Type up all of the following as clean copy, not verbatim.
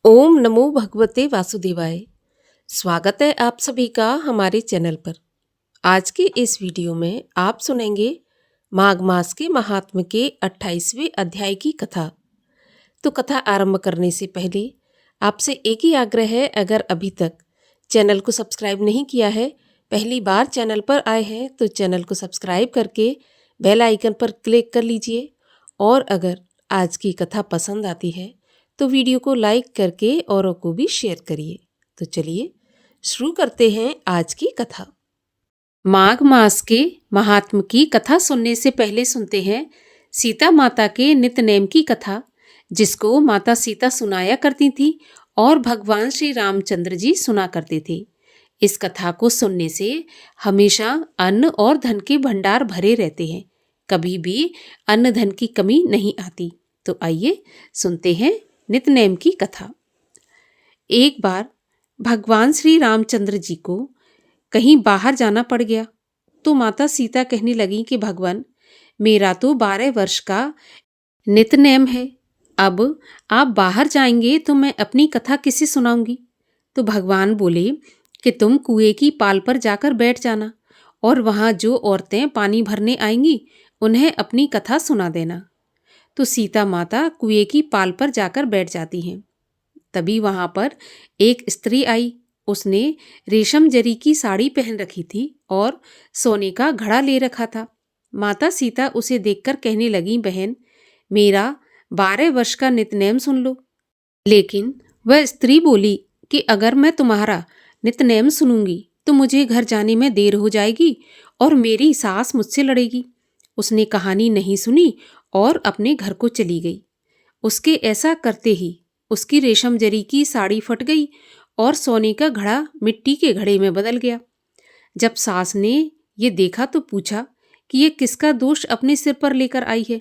ओम नमो भगवते वासुदेवाय। स्वागत है आप सभी का हमारे चैनल पर। आज के इस वीडियो में आप सुनेंगे माघ मास के महात्म्य के 28वें अध्याय की कथा। तो कथा आरंभ करने से पहले आपसे एक ही आग्रह है, अगर अभी तक चैनल को सब्सक्राइब नहीं किया है, पहली बार चैनल पर आए हैं तो चैनल को सब्सक्राइब करके बेल आइकन पर क्लिक कर लीजिए। और अगर आज की कथा पसंद आती है तो वीडियो को लाइक करके औरों को भी शेयर करिए। तो चलिए शुरू करते हैं आज की कथा। माघ मास के महात्म्य की कथा सुनने से पहले सुनते हैं सीता माता के नित्य नेम की कथा, जिसको माता सीता सुनाया करती थी और भगवान श्री रामचंद्र जी सुना करते थे। इस कथा को सुनने से हमेशा अन्न और धन के भंडार भरे रहते हैं, कभी भी अन्न धन की कमी नहीं आती। तो आइए सुनते हैं नित्यनेम की कथा। एक बार भगवान श्री रामचंद्र जी को कहीं बाहर जाना पड़ गया तो माता सीता कहने लगी कि भगवान, मेरा तो 12 वर्ष का नित्यनेम है, अब आप बाहर जाएंगे तो मैं अपनी कथा किसे सुनाऊंगी। तो भगवान बोले कि तुम कुएं की पाल पर जाकर बैठ जाना और वहां जो औरतें पानी भरने आएंगी उन्हें अपनी कथा सुना देना। तो सीता माता कुएं की पाल पर जाकर बैठ जाती हैं। तभी वहां पर एक स्त्री आई। उसने रेशम जरी की साड़ी पहन रखी थी और सोने का घड़ा ले रखा था। माता सीता उसे देखकर कहने लगी, बहन, मेरा 12 वर्ष का नित्यनेम सुन लो। लेकिन वह स्त्री बोली कि अगर मैं तुम्हारा नित्यनेम सुनूंगी तो मुझे घर जाने में देर हो जाएगी और मेरी सास मुझसे लड़ेगी। उसने कहानी नहीं सुनी और अपने घर को चली गई। उसके ऐसा करते ही उसकी रेशम जरी की साड़ी फट गई और सोने का घड़ा मिट्टी के घड़े में बदल गया। जब सास ने ये देखा तो पूछा कि ये किसका दोष अपने सिर पर लेकर आई है।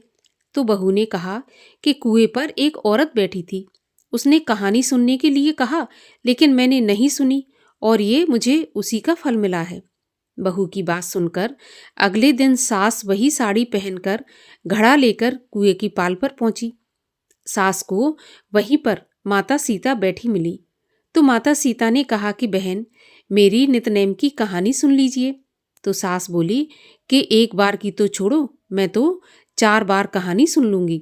तो बहू ने कहा कि कुएं पर एक औरत बैठी थी, उसने कहानी सुनने के लिए कहा, लेकिन मैंने नहीं सुनी और ये मुझे उसी का फल मिला है। बहू की बात सुनकर अगले दिन सास वही साड़ी पहनकर घड़ा लेकर कुएं की पाल पर पहुंची। सास को वहीं पर माता सीता बैठी मिली तो माता सीता ने कहा कि बहन, मेरी नित्यनेम की कहानी सुन लीजिए। तो सास बोली कि एक बार की तो छोड़ो, मैं तो 4 बार कहानी सुन लूंगी।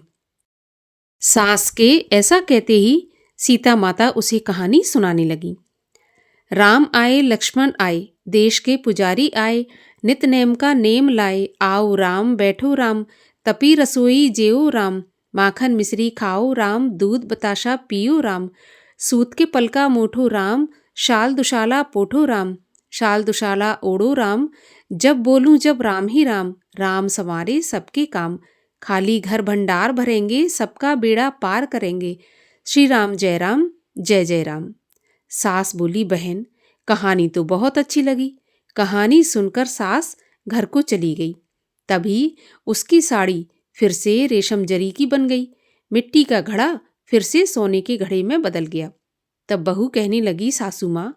सास के ऐसा कहते ही सीता माता उसे कहानी सुनाने लगी। राम आए लक्ष्मण आए, देश के पुजारी आए, नित्यनेम का नेम लाए, आओ राम बैठो राम, तपी रसोई जेओ राम, माखन मिश्री खाओ राम, दूध बताशा पियो राम, सूत के पलका मोठो राम, शाल दुशाला पोठो राम, शाल दुशाला ओढ़ो राम, जब बोलूं जब राम ही राम, राम संवारे सबके काम, खाली घर भंडार भरेंगे, सबका बेड़ा पार करेंगे, श्री राम जय राम जय जय राम। सास बोली, बहन, कहानी तो बहुत अच्छी लगी। कहानी सुनकर सास घर को चली गई। तभी उसकी साड़ी फिर से रेशम जरी की बन गई, मिट्टी का घड़ा फिर से सोने के घड़े में बदल गया। तब बहू कहने लगी, सासू माँ,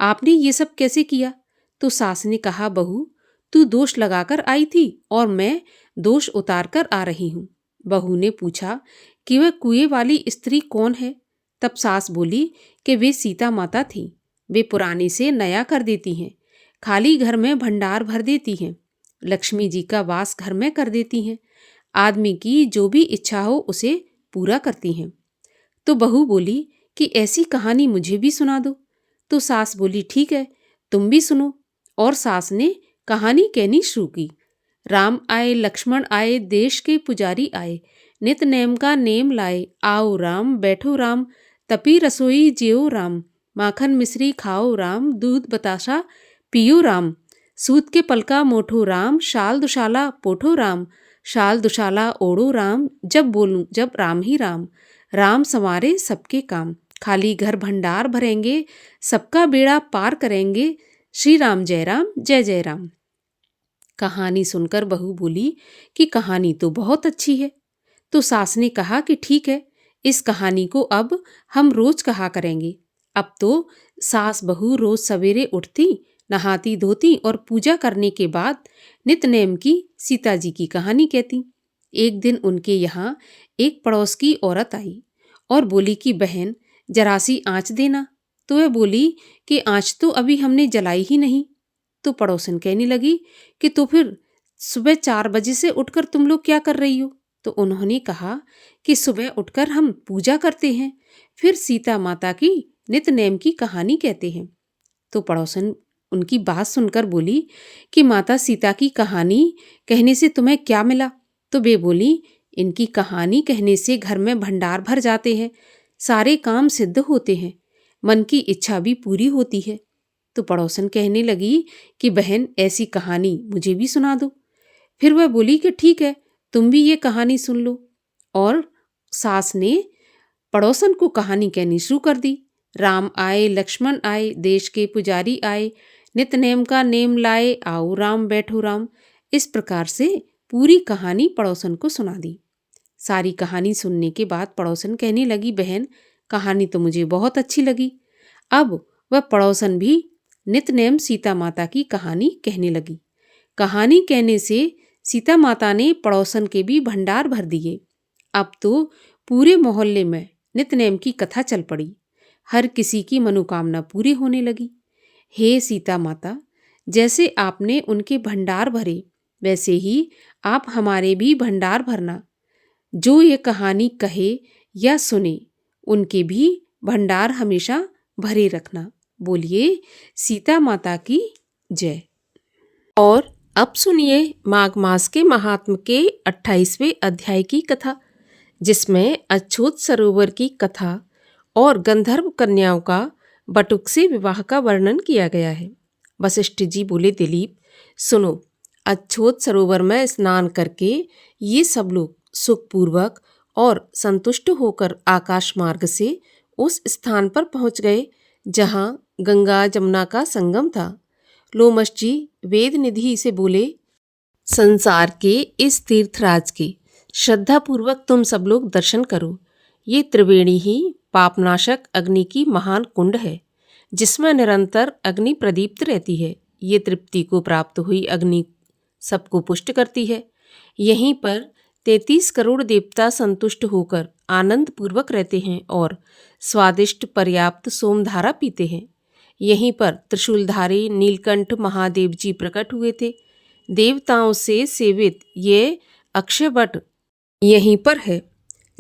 आपने ये सब कैसे किया? तो सास ने कहा, बहू, तू दोष लगाकर आई थी और मैं दोष उतार कर आ रही हूँ। बहू ने पूछा कि वह कुएं वाली स्त्री कौन है? तब सास बोली कि वे सीता माता थीं। वे पुराने से नया कर देती हैं, खाली घर में भंडार भर देती हैं, लक्ष्मी जी का वास घर में कर देती हैं, आदमी की जो भी इच्छा हो उसे पूरा करती हैं। तो बहू बोली कि ऐसी कहानी मुझे भी सुना दो। तो सास बोली, ठीक है, तुम भी सुनो। और सास ने कहानी कहनी शुरू की। राम आए लक्ष्मण आए, देश के पुजारी आए, नित्यनेम का नेम लाए, आओ राम बैठो राम, तपी रसोई जेओ राम, माखन मिश्री खाओ राम, दूध बताशा पियो राम, सूत के पलका मोठो राम, शाल दुशाला पोठो राम, शाल दुशाला ओढ़ो राम, जब बोलूं जब राम ही राम, राम संवारे सबके काम, खाली घर भंडार भरेंगे, सबका बेड़ा पार करेंगे, श्री राम जय जय राम। कहानी सुनकर बहू बोली कि कहानी तो बहुत अच्छी है। तो सास ने कहा कि ठीक है, इस कहानी को अब हम रोज कहा करेंगे। अब तो सास बहू रोज सवेरे उठती, नहाती धोती और पूजा करने के बाद नित्यनेम की सीता जी की कहानी कहती। एक दिन उनके यहाँ एक पड़ोस की औरत आई और बोली कि बहन, जरा सी आँच देना। तो वह बोली कि आँच तो अभी हमने जलाई ही नहीं। तो पड़ोसन कहने लगी कि तो फिर सुबह 4 बजे से उठकर तुम लोग क्या कर रही हो? तो उन्होंने कहा कि सुबह उठकर हम पूजा करते हैं, फिर सीता माता की नित नेम की कहानी कहते हैं। तो पड़ोसन उनकी बात सुनकर बोली कि माता सीता की कहानी कहने से तुम्हें क्या मिला? तो वे बोली, इनकी कहानी कहने से घर में भंडार भर जाते हैं, सारे काम सिद्ध होते हैं, मन की इच्छा भी पूरी होती है। तो पड़ोसन कहने लगी कि बहन ऐसी कहानी मुझे भी सुना दो। फिर वह बोली कि ठीक है, तुम भी ये कहानी सुन लो। और सास ने पड़ोसन को कहानी कहनी शुरू कर दी। राम आए लक्ष्मण आए, देश के पुजारी आए, नित नेम का नेम लाए, आओ राम बैठो राम। इस प्रकार से पूरी कहानी पड़ोसन को सुना दी। सारी कहानी सुनने के बाद पड़ोसन कहने लगी, बहन कहानी तो मुझे बहुत अच्छी लगी। अब वह पड़ोसन भी नित नेम सीता माता की कहानी कहने लगी। कहानी कहने से सीता माता ने पड़ोसन के भी भंडार भर दिए। अब तो पूरे मोहल्ले में नितनेम की कथा चल पड़ी। हर किसी की मनोकामना पूरी होने लगी। हे सीता माता, जैसे आपने उनके भंडार भरे, वैसे ही आप हमारे भी भंडार भरना। जो ये कहानी कहे या सुने, उनके भी भंडार हमेशा भरे रखना। बोलिए सीता माता की जय। और अब सुनिए माघ मास के महात्म के 28वें अध्याय की कथा, जिसमें अछूत सरोवर की कथा और गंधर्व कन्याओं का बटुक से विवाह का वर्णन किया गया है। वशिष्ठ जी बोले, दिलीप सुनो, अछूत सरोवर में स्नान करके ये सब लोग सुखपूर्वक और संतुष्ट होकर आकाश मार्ग से उस स्थान पर पहुंच गए जहां गंगा जमुना का संगम था। लोमश जी वेद निधि से बोले, संसार के इस तीर्थराज के श्रद्धापूर्वक तुम सब लोग दर्शन करो। ये त्रिवेणी ही पापनाशक अग्नि की महान कुंड है, जिसमें निरंतर अग्नि प्रदीप्त रहती है। ये तृप्ति को प्राप्त हुई अग्नि सबको पुष्ट करती है। यहीं पर 33 करोड़ देवता संतुष्ट होकर आनंद पूर्वक रहते हैं और स्वादिष्ट पर्याप्त सोमधारा पीते हैं। यहीं पर त्रिशूलधारी नीलकंठ महादेव जी प्रकट हुए थे। देवताओं से सेवित ये अक्षयवट यहीं पर है,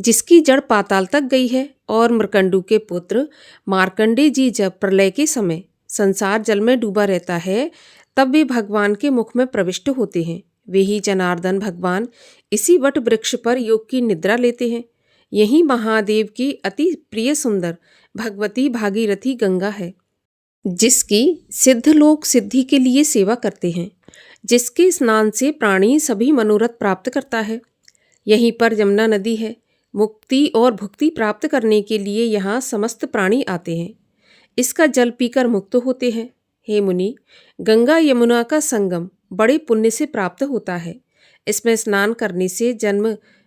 जिसकी जड़ पाताल तक गई है। और मृकंडू के पुत्र मार्कंडे जी जब प्रलय के समय संसार जल में डूबा रहता है, तब वे भगवान के मुख में प्रविष्ट होते हैं। वे ही जनार्दन भगवान इसी वट वृक्ष पर योग की निद्रा लेते हैं। यही महादेव की अति प्रिय सुंदर भगवती भागीरथी गंगा है, जिसकी सिद्ध लोग सिद्धि के लिए सेवा करते हैं, जिसके स्नान से प्राणी सभी मनोरथ प्राप्त करता है। यहीं पर यमुना नदी है। मुक्ति और भुक्ति प्राप्त करने के लिए यहाँ समस्त प्राणी आते हैं। इसका जल पीकर मुक्त होते हैं। हे मुनि, गंगा यमुना का संगम बड़े पुण्य से प्राप्त होता है। इसमें स्नान करने से जन्म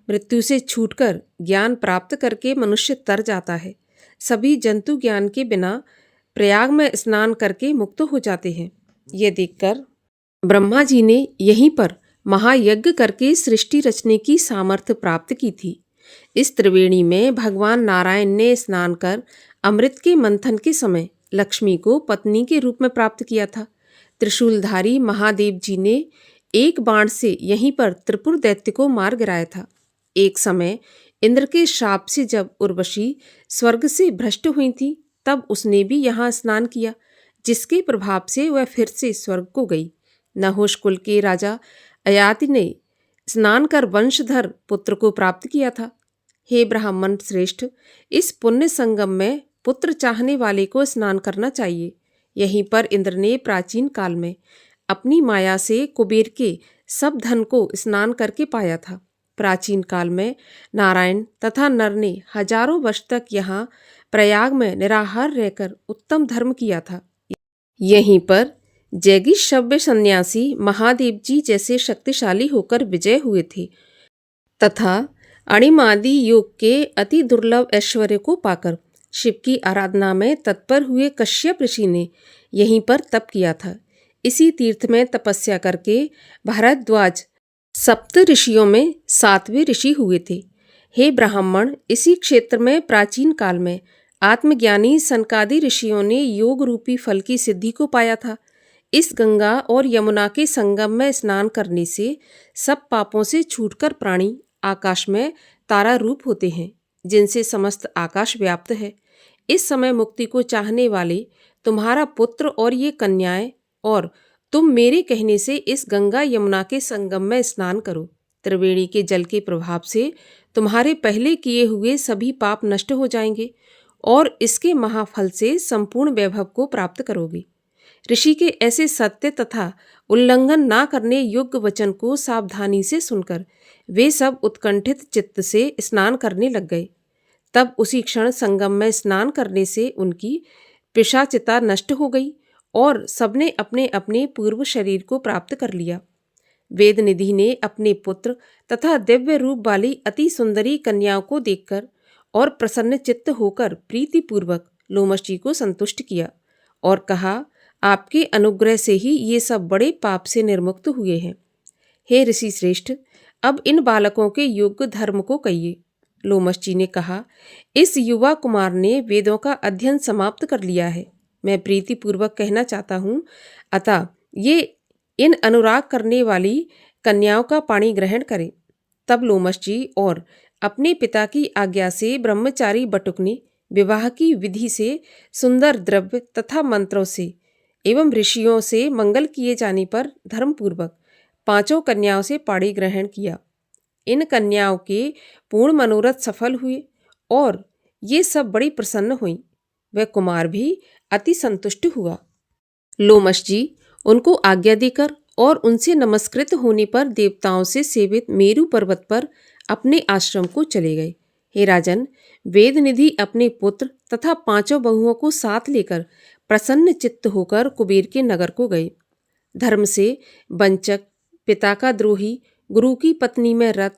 मृत्यु से छूटकर ज्ञान प्राप्त करके मनुष्य तर जाता है। सभी जंतु ज्ञान के बिना प्रयाग में स्नान करके मुक्त हो जाते हैं। ये देखकर ब्रह्मा जी ने यहीं पर महायज्ञ करके सृष्टि रचने की सामर्थ्य प्राप्त की थी। इस त्रिवेणी में भगवान नारायण ने स्नान कर अमृत के मंथन के समय लक्ष्मी को पत्नी के रूप में प्राप्त किया था। त्रिशूलधारी महादेव जी ने एक बाण से यहीं पर त्रिपुर दैत्य को मार गिराया था। एक समय इंद्र के शाप से जब उर्वशी स्वर्ग से भ्रष्ट हुई थी, तब उसने भी यहाँ स्नान किया, जिसके प्रभाव से वह फिर से स्वर्ग को गई। नहुष कुल के राजा अयाति ने स्नान कर वंशधर पुत्र को प्राप्त किया था। हे ब्राह्मण श्रेष्ठ, इस पुण्य संगम में पुत्र चाहने वाले को स्नान करना चाहिए। यहीं पर इंद्र ने प्राचीन काल में अपनी माया से कुबेर के सब धन को स्नान करके पाया था। प्राचीन काल में नारायण तथा नर ने हजारों वर्ष तक यहाँ प्रयाग में निराहार रहकर उत्तम धर्म किया था। यहीं पर जैगिशव्य सन्यासी महादेव जी जैसे शक्तिशाली होकर विजय हुए थे तथा अणिमादि योग के अति दुर्लभ ऐश्वर्य को पाकर शिव की आराधना में तत्पर हुए कश्यप ऋषि ने यहीं पर तप किया था। इसी तीर्थ में तपस्या करके भारद्वाज सप्त ऋषियों में 7वें ऋषि हुए थे। हे ब्राह्मण, इसी क्षेत्र में प्राचीन काल में आत्मज्ञानी सनकादि ऋषियों ने योग रूपी फल की सिद्धि को पाया था। इस गंगा और यमुना के संगम में स्नान करने से सब पापों से छूटकर प्राणी आकाश में तारा रूप होते हैं, जिनसे समस्त आकाश व्याप्त है। इस समय मुक्ति को चाहने वाले तुम्हारा पुत्र और ये कन्याएं और तुम मेरे कहने से इस गंगा यमुना के संगम में स्नान करो। त्रिवेणी के जल के प्रभाव से तुम्हारे पहले किए हुए सभी पाप नष्ट हो जाएंगे और इसके महाफल से संपूर्ण वैभव को प्राप्त करोगे। ऋषि के ऐसे सत्य तथा उल्लंघन ना करने योग्य वचन को सावधानी से सुनकर वे सब उत्कंठित चित्त से स्नान करने लग गए। तब उसी क्षण संगम में स्नान करने से उनकी पिशाचिता नष्ट हो गई और सबने अपने अपने पूर्व शरीर को प्राप्त कर लिया। वेद निधि ने अपने पुत्र तथा दिव्य रूप वाली अति सुंदरी कन्याओं को देखकर और प्रसन्न चित्त होकर प्रीतिपूर्वक लोमश जी को संतुष्ट किया और कहा, आपके अनुग्रह से ही ये सब बड़े पाप से निर्मुक्त हुए हैं। हे ऋषि श्रेष्ठ, अब इन बालकों के योग्य धर्म को कहिए। लोमश जी ने कहा, इस युवा कुमार ने वेदों का अध्ययन समाप्त कर लिया है। मैं प्रीतिपूर्वक कहना चाहता हूँ, अतः ये इन अनुराग करने वाली कन्याओं का पानी ग्रहण करें। तब लोमश जी और अपने पिता की आज्ञा से ब्रह्मचारी बटुक ने विवाह की विधि से सुंदर द्रव्य तथा मंत्रों से एवं ऋषियों से मंगल किए जाने पर धर्मपूर्वक 5 कन्याओं से पाणी ग्रहण किया। इन कन्याओं के पूर्ण मनोरथ सफल हुए और ये सब बड़ी प्रसन्न हुई। वह कुमार भी अति संतुष्ट हुआ। लोमश जी उनको आज्ञा देकर और उनसे नमस्कृत होने पर देवताओं से सेवित मेरु पर्वत पर अपने आश्रम को चले गए। हे राजन, वेद निधि अपने पुत्र तथा 5 बहुओं को साथ लेकर प्रसन्न चित्त होकर कुबेर के नगर को गए। धर्म से वंचक, पिता का द्रोही, गुरु की पत्नी में रत,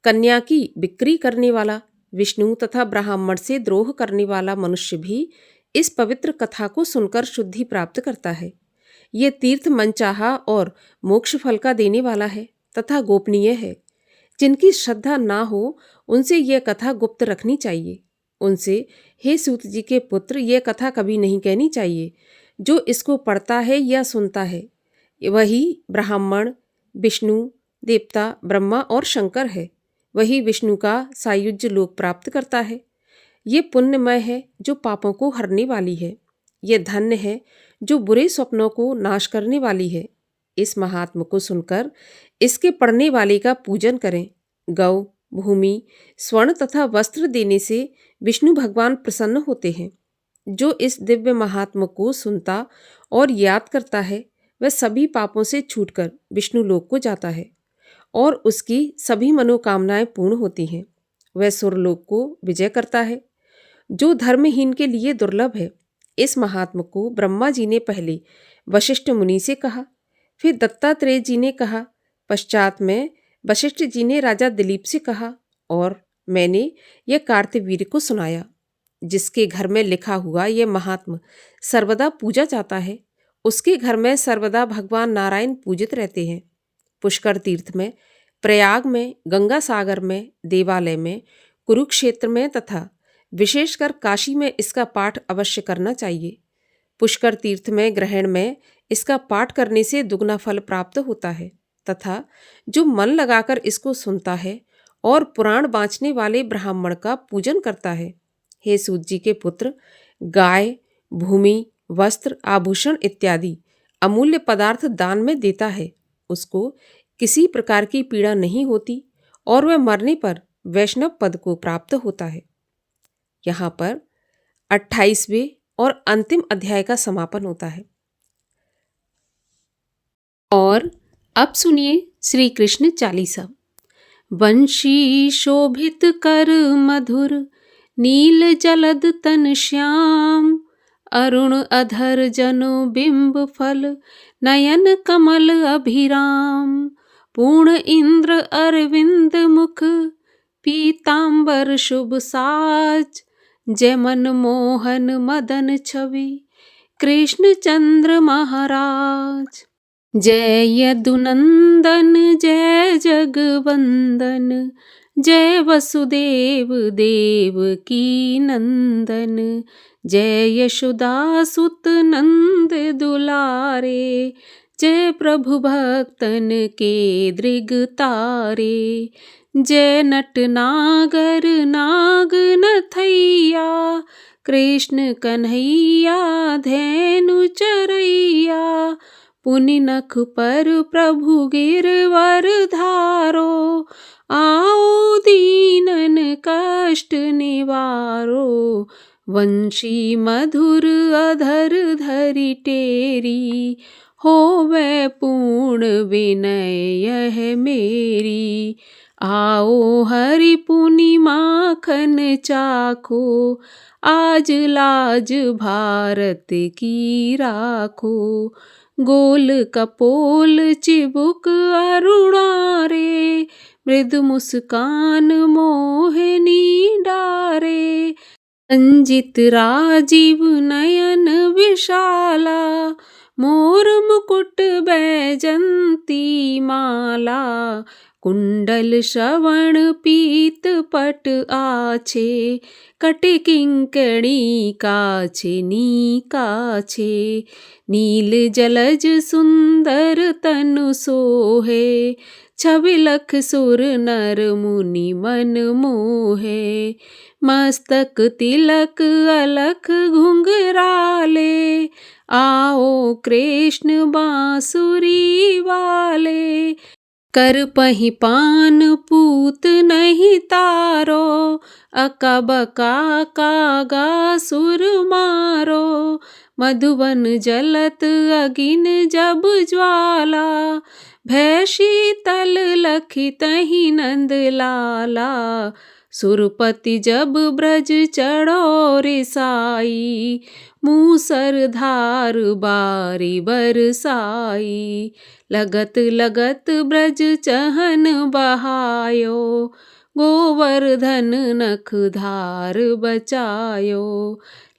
कन्या की बिक्री करने वाला, विष्णु तथा ब्राह्मण से द्रोह करने वाला मनुष्य भी इस पवित्र कथा को सुनकर शुद्धि प्राप्त करता है। ये तीर्थ मनचाहा और मोक्ष फल का देने वाला है तथा गोपनीय है। जिनकी श्रद्धा ना हो उनसे यह कथा गुप्त रखनी चाहिए। उनसे, हे सूत जी के पुत्र, यह कथा कभी नहीं कहनी चाहिए। जो इसको पढ़ता है या सुनता है वही ब्राह्मण, विष्णु, देवता, ब्रह्मा और शंकर है। वही विष्णु का सायुज्य लोक प्राप्त करता है। ये पुण्यमय है जो पापों को हरने वाली है। ये धन्य है जो बुरे स्वप्नों को नाश करने वाली है। इस महात्म को सुनकर इसके पढ़ने वाले का पूजन करें। गौ, भूमि, स्वर्ण तथा वस्त्र देने से विष्णु भगवान प्रसन्न होते हैं। जो इस दिव्य महात्म को सुनता और याद करता है वह सभी पापों से छूटकर विष्णु लोक को जाता है और उसकी सभी मनोकामनाएं पूर्ण होती हैं। वह सुरलोक को विजय करता है, जो धर्महीन के लिए दुर्लभ है। इस महात्म को ब्रह्मा जी ने पहले वशिष्ठ मुनि से कहा, फिर दत्तात्रेय जी ने कहा, पश्चात में वशिष्ठ जी ने राजा दिलीप से कहा और मैंने यह कार्तवीर्य को सुनाया। जिसके घर में लिखा हुआ यह महात्म सर्वदा पूजा जाता है, उसके घर में सर्वदा भगवान नारायण पूजित रहते हैं। पुष्कर तीर्थ में, प्रयाग में, गंगा सागर में, देवालय में, कुरुक्षेत्र में तथा विशेषकर काशी में इसका पाठ अवश्य करना चाहिए। पुष्कर तीर्थ में ग्रहण में इसका पाठ करने से दुगना फल प्राप्त होता है तथा जो मन लगाकर इसको सुनता है और पुराण बाँचने वाले ब्राह्मण का पूजन करता है, हे सूत जी के पुत्र, गाय, भूमि, वस्त्र, आभूषण इत्यादि अमूल्य पदार्थ दान में देता है, उसको किसी प्रकार की पीड़ा नहीं होती और वह मरने पर वैष्णव पद को प्राप्त होता है। यहाँ पर 28वें और अंतिम अध्याय का समापन होता है। और अब सुनिए श्री कृष्ण चालीसा। वंशी शोभित कर मधुर, नील जलद तन श्याम, अरुण अधर जनो बिंब फल, नयन कमल अभिराम, पूर्ण इंद्र अरविंद मुख, पीतांबर शुभ साज, जय मन मोहन मदन छवि, कृष्ण चंद्र महाराज। जय यदुनंदन जय जगवंदन, जय वसुदेव देवकी नंदन, जय यशोदा सुत नंद दुलारे, जय प्रभु भक्तन के दृग तारे, जय नट नागर नाग नथैया, कृष्ण कन्हैया धैनु चरैया, पुनि नख पर प्रभु गिरवर धारो, आओ दीनन कष्ट निवारो, वंशी मधुर अधर धरि टेरी, होवे पूर्ण विनय यह मेरी, आओ हरि पुनि माखन चाखो, आज लाज भारत की राखो, गोल कपोल चिबुक अरुणारे, मृदु मुस्कान मोहिनी डारे, रंजित राजीव नयन विशाला, मोर मुकुट बैजंती माला, कुंडल श्रवण पीत पट आछे, कटि किंकणी काछे नी काछे, नील जलज सुंदर तनु सोहे, छवि लख सुर नर मुनि मन मोहे, मस्तक तिलक अलख घुंघराले, आओ कृष्ण बांसुरी वाले, कर पही पान पूत नहीं तारो, अका बका कागा सुर मारो, मधुबन जलत अगिन जब ज्वाला, भय शीतल लखी तही नंद लाला, सुरपति जब ब्रज चढ़ो रिसाई, मूसर धार बारी बरसाई, लगत लगत ब्रज चहन बहायो, गोवर्धन नख धार बचायो,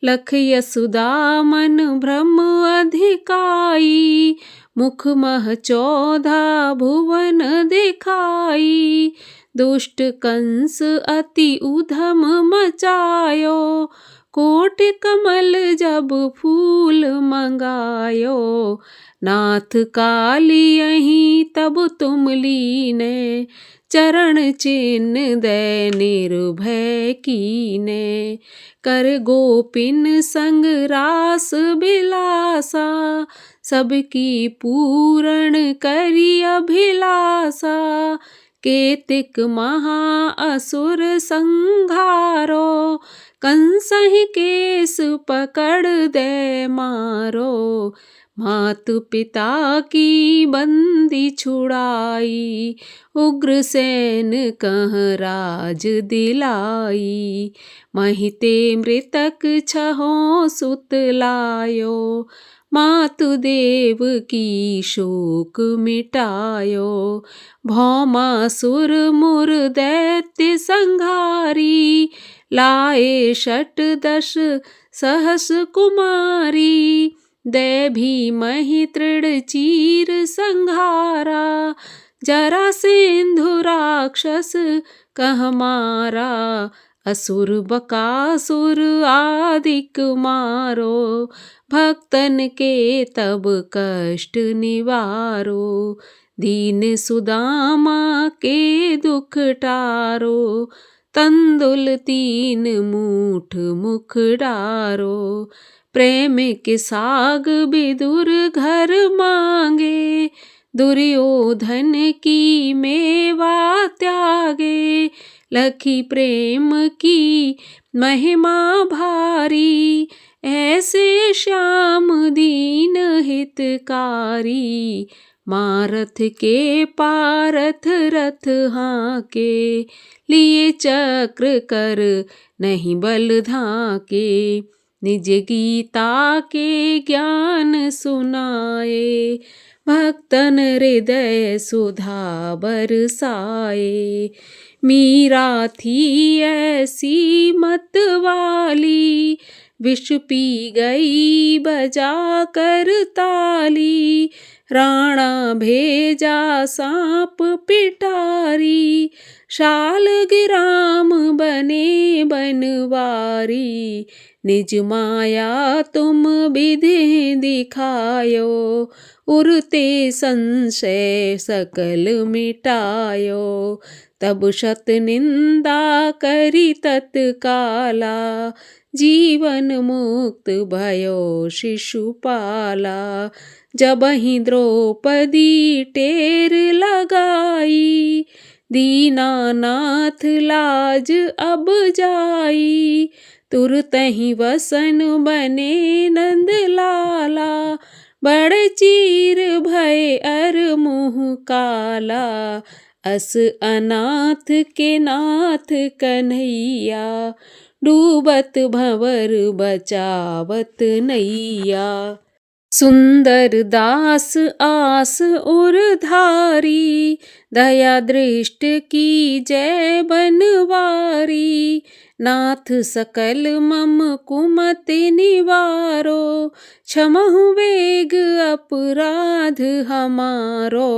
लख यशोदा मन भ्रम अधिकाई, मुख मह 14 भुवन दिखाई, दुष्ट कंस अति उधम मचायो, कोटि कमल जब फूल मंगायो, नाथ काली यहीं तब तुम लीने, चरण चिन्ह दे निर्भय कीने, कर गोपिन संग रास बिलासा, सबकी पूर्ण करी अभिलाषा, केतिक महा असुर संघारो, कंसहि केस पकड़ दे मारो, मातु पिता की बंदी छुड़ाई, उग्रसेन कह राज दिलाई, महिते मृतक छहों सुत लायो, मातु देव की शोक मिटायो, भौमासुर मुर दैत्य संघारी, लाए 68 सहस कुमारी, दे भीमहि तृण चीर संघारा, जरासेंधु राक्षस कह मारा, असुर बकासुर आदिक मारो, भक्तन के तब कष्ट निवारो, दीन सुदामा के दुख टारो, तंदुल 3 मूठ मुख डारो, प्रेम के साग विदुर घर मांगे, दुर्योधन की मेवा त्यागे, लखी प्रेम की महिमा भारी, ऐसे श्याम दीन हितकारी, मारथ के पारथ रथ हाके, लिए चक्र कर नहीं बल धाके, निज गीता के ज्ञान सुनाए, भक्तन हृदय सुधा बरसाए, मीरा थी ऐसी मत वाली, विष पी गई बजा कर ताली, राणा भेजा सांप पिटारी, शालग्राम बने बनवारी, निज माया तुम विधि दिखायो, उरते संशय सकल मिटायो, तब शत निंदा करी तत्काला, जीवन मुक्त भयो शिशुपाला, जबहि द्रौपदी टेर लगाई, दीनानाथ लाज अब जाई, तुरतहि वसन बने नंद लाला, बड़ चीर भय अर मुँह काला, अस अनाथ के नाथ कन्हैया, डूबत भंवर बचावत नैया, सुंदर दास आस उर धारी, दया दृष्ट की जय बनवारी, नाथ सकल मम कुमति निवारो, क्षमहु वेग अपराध हमारो,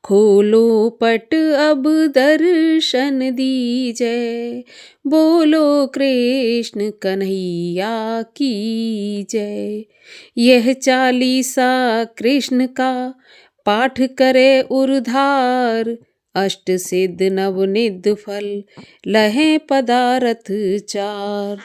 खोलो पट अब दर्शन दीजै, बोलो कृष्ण कन्हैया की जय। यह चालीसा कृष्ण का पाठ करे उर्धार, अष्ट सिद्ध नवनिध फल लहे पदारथ चार।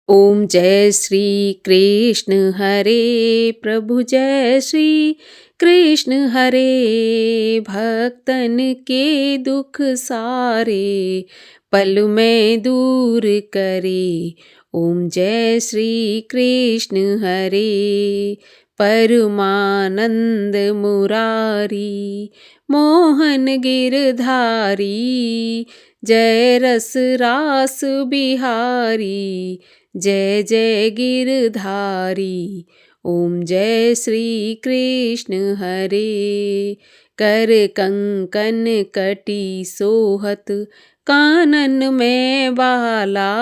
ओम जय श्री कृष्ण हरे प्रभु जय श्री कृष्ण हरे, भक्तन के दुख सारे पल में दूर करे। ओम जय श्री कृष्ण हरे, परमानंद मुरारी, मोहन गिरधारी, जय रस रास बिहारी, जय जय गिरधारी। ओम जय श्री कृष्ण हरे, कर कंकन कटी सोहत, कानन में बाला,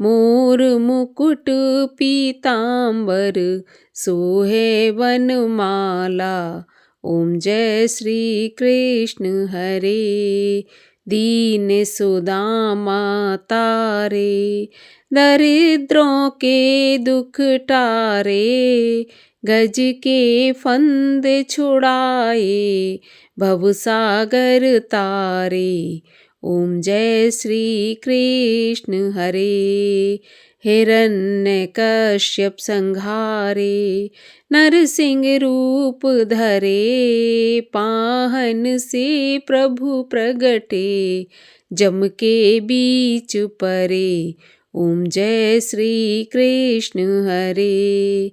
मोर मुकुट पीतांबर, सोहे वनमाला। ओम जय श्री कृष्ण हरे, दीन सुदामा तारे, दरिद्रों के दुख टारे, गज के फंद छुड़ाए, भवसागर तारे। ओम जय श्री कृष्ण हरे, हिरण्यकश्यप संहारे, नरसिंह रूप धरे, पाहन से प्रभु प्रगटे, जम के बीच परे। ओम जय श्री कृष्ण हरे,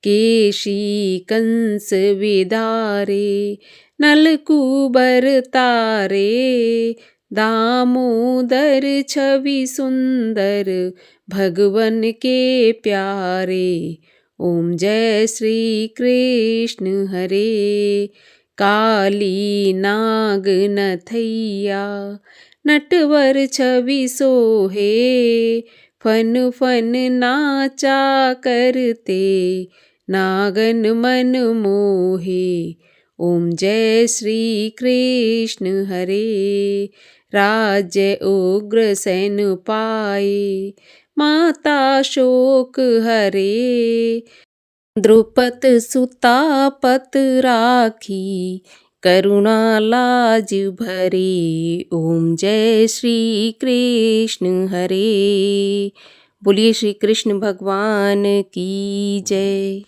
केशी कंस विदारे, नलकूबर तारे, दामोदर छवि सुंदर, भगवन के प्यारे। ओम जय श्री कृष्ण हरे, काली नाग नथैया, नटवर छवि सोहे, फन फन नाचा करते, नागन मन मोहे। ओम जय श्री कृष्ण हरे, राज्य उग्र सैन पाए, माता शोक हरे, द्रुपद सुता पत राखी, करुणा लाज भरे। ओम जय श्री कृष्ण हरे, बोलिए श्री कृष्ण भगवान की जय।